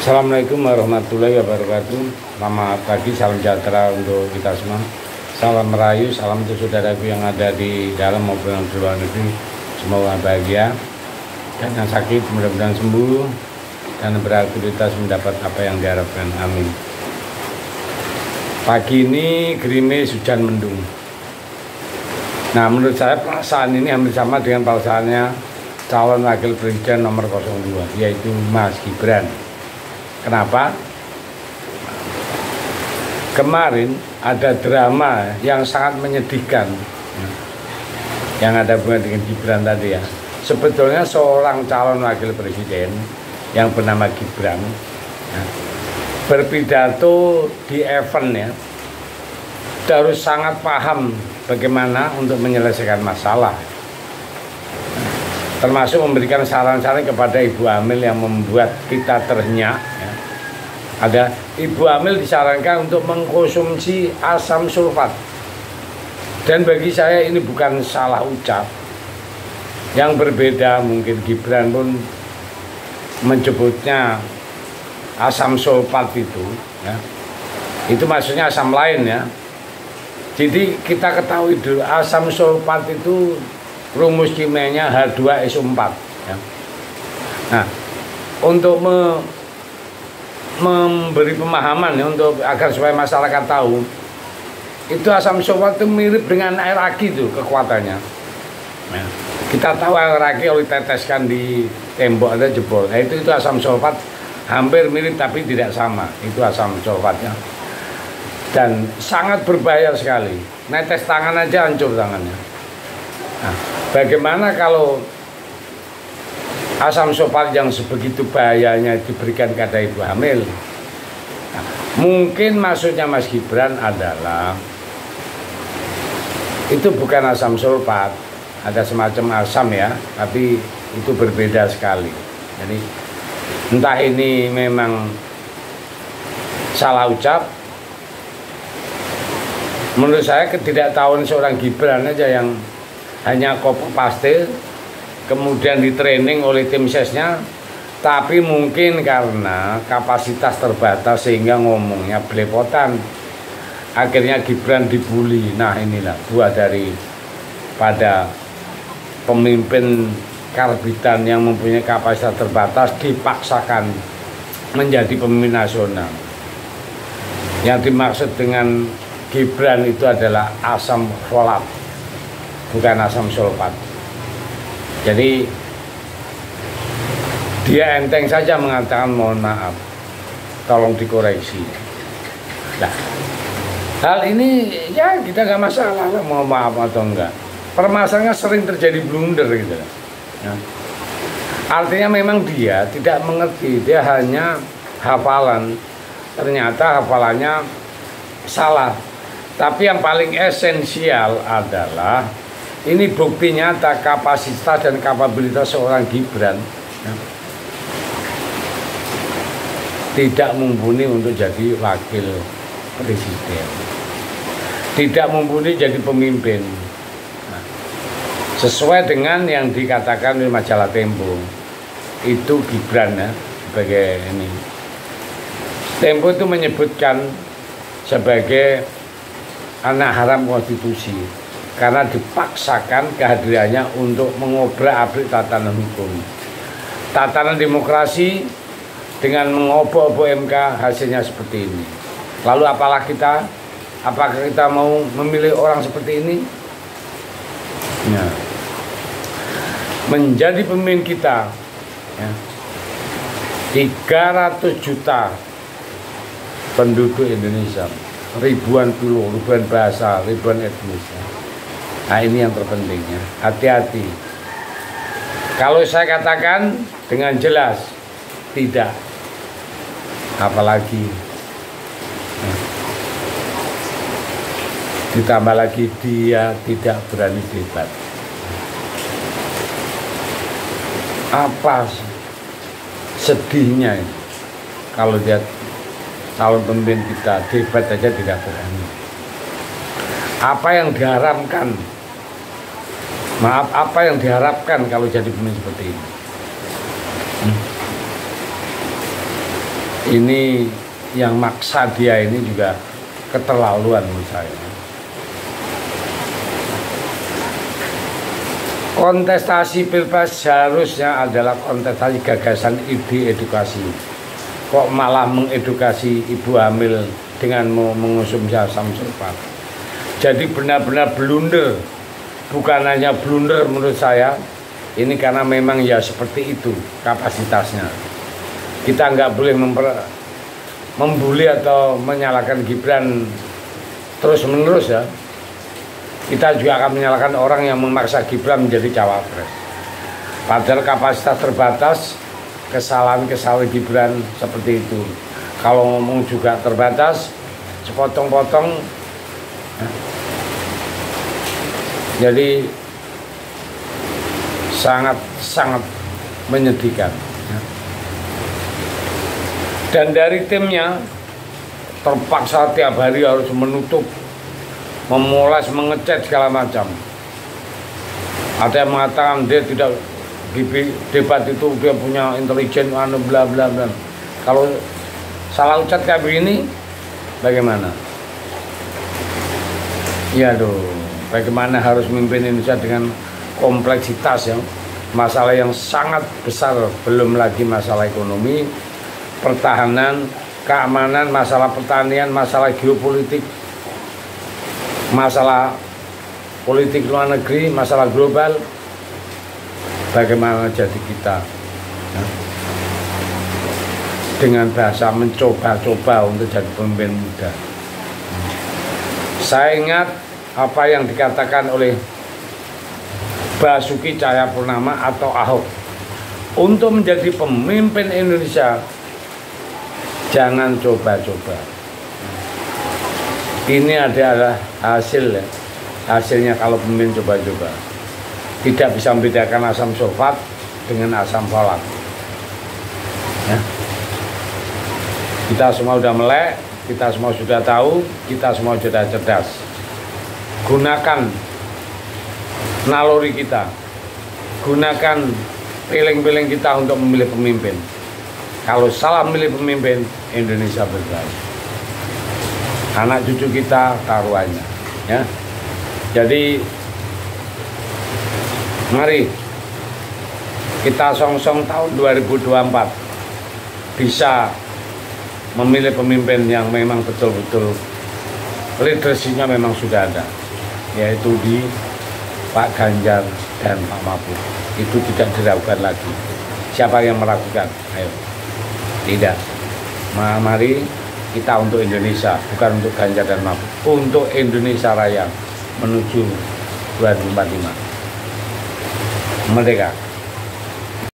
Assalamualaikum warahmatullahi wabarakatuh. Selamat pagi, salam sejahtera untuk kita semua. Salam merayu, salam untuk saudaraku yang ada di dalam maupun yang di luar negeri. Semoga bahagia dan yang sakit mudah-mudahan sembuh dan beraktivitas mendapat apa yang diharapkan. Amin. Pagi ini gerimis, hujan mendung. Nah, menurut saya perasaan ini hampir sama dengan perasaannya calon wakil presiden nomor 02, yaitu Mas Gibran. Kenapa? Kemarin ada drama yang sangat menyedihkan yang ada hubungan dengan Gibran tadi ya. Sebetulnya seorang calon wakil presiden yang bernama Gibran ya, berpidato di event ya, harus sangat paham bagaimana untuk menyelesaikan masalah, termasuk memberikan saran-saran kepada ibu hamil yang membuat kita terhenyak ya. Ada ibu hamil disarankan untuk mengkonsumsi asam sulfat, dan bagi saya ini bukan salah ucap. Yang berbeda mungkin Gibran pun menyebutnya asam sulfat itu ya, itu maksudnya asam lain ya. Jadi kita ketahui dulu asam sulfat itu rumus kimianya H2SO4 ya. Nah, untuk memberi pemahaman ya, untuk agar supaya masyarakat tahu, itu asam sulfat itu mirip dengan air aki itu kekuatannya ya. Kita tahu air aki kalau diteteskan di tembok ada jebol, nah, itu asam sulfat hampir mirip tapi tidak sama, itu asam sulfatnya, dan sangat berbahaya sekali. Netes tangan aja hancur tangannya. Nah, bagaimana kalau asam sulfat yang sebegitu bahayanya diberikan kepada ibu hamil? Nah, mungkin maksudnya Mas Gibran adalah itu bukan asam sulfat, ada semacam asam ya, tapi itu berbeda sekali. Jadi entah ini memang salah ucap. Menurut saya ketidaktahuan seorang Gibran aja yang hanya copy paste, kemudian di training oleh tim sesnya, tapi mungkin karena kapasitas terbatas sehingga ngomongnya belepotan, akhirnya Gibran dibully. Nah, inilah buah dari pada pemimpin karbitan yang mempunyai kapasitas terbatas dipaksakan menjadi pemimpin nasional. Yang dimaksud dengan Gibran itu adalah asam folat, bukan asam sulfat. Jadi dia enteng saja mengatakan mohon maaf, tolong dikoreksi. Nah, hal ini ya kita nggak masalah lah mau maaf atau enggak. Permasalahannya sering terjadi blunder gitu ya. Artinya memang dia tidak mengerti, dia hanya hafalan, ternyata hafalannya salah. Tapi yang paling esensial adalah ini bukti nyata kapasitas dan kapabilitas seorang Gibran ya, tidak mumpuni untuk jadi wakil presiden, tidak mumpuni jadi pemimpin. Nah, sesuai dengan yang dikatakan di majalah Tempo, itu Gibran ya, sebagai ini. Tempo itu menyebutkan sebagai anak haram konstitusi karena dipaksakan kehadirannya untuk mengobrak-abrik tatanan hukum, tatanan demokrasi dengan mengobok-obok MK. Hasilnya seperti ini. Lalu apalah kita? Apakah kita mau memilih orang seperti ini? Ya. Menjadi pemimpin kita ya, 300 juta penduduk Indonesia, ribuan pulau, ribuan bahasa, ribuan etnis. Nah, ini yang terpenting ya. Hati-hati. Kalau saya katakan dengan jelas tidak, apalagi ditambah lagi dia tidak berani debat. Apa sedihnya ini kalau dia calon pemimpin kita debat aja tidak berani. Apa yang diharapkan? Maaf, apa yang diharapkan kalau jadi pemimpin seperti ini? ini yang maksa dia ini juga keterlaluan menurut saya. Kontestasi Pilpres seharusnya adalah kontestasi gagasan, ide, edukasi. Kok malah mengedukasi ibu hamil dengan mengusung asam sulfat. Jadi benar-benar blunder. Bukan hanya blunder menurut saya, ini karena memang ya seperti itu kapasitasnya. Kita nggak boleh membuli atau menyalahkan Gibran terus-menerus ya. Kita juga akan menyalahkan orang yang memaksa Gibran menjadi cawapres. Padahal kapasitas terbatas, kesalahan-kesalahan Gibran seperti itu. Kalau ngomong juga terbatas, sepotong-potong. Jadi sangat menyedihkan. Dan dari timnya terpaksa tiap hari harus menutup, memoles, mengecat segala macam. Ada yang mengatakan dia tidak debat itu dia punya intelijen, bla bla bla. Kalau salah ucap kayak begini, bagaimana? Ya bagaimana harus memimpin Indonesia dengan kompleksitas ya, masalah yang sangat besar, belum lagi masalah ekonomi, pertahanan, keamanan, masalah pertanian, masalah geopolitik, masalah politik luar negeri, masalah global. Bagaimana jadi kita ya, dengan bahasa mencoba-coba untuk jadi pemimpin muda. Saya ingat apa yang dikatakan oleh Basuki Cahayapurnama atau Ahok, untuk menjadi pemimpin Indonesia jangan coba-coba. Ini adalah hasilnya kalau pemimpin coba-coba. Tidak bisa membedakan asam sulfat dengan asam folat ya. Kita semua sudah melek, kita semua sudah tahu, kita semua sudah cerdas. Gunakan naluri kita, gunakan piling-piling kita untuk memilih pemimpin. Kalau salah memilih pemimpin, Indonesia berbahaya. Anak cucu kita taruhannya ya. Jadi mari kita song-song tahun 2024 bisa memilih pemimpin yang memang betul-betul leadershipnya memang sudah ada, yaitu di Pak Ganjar dan Pak Mahfud. Itu tidak diragukan lagi. Siapa yang meragukan? Ayo. Tidak. Mari kita untuk Indonesia, bukan untuk Ganjar dan Mahfud, untuk Indonesia Raya menuju 2045. Merdeka.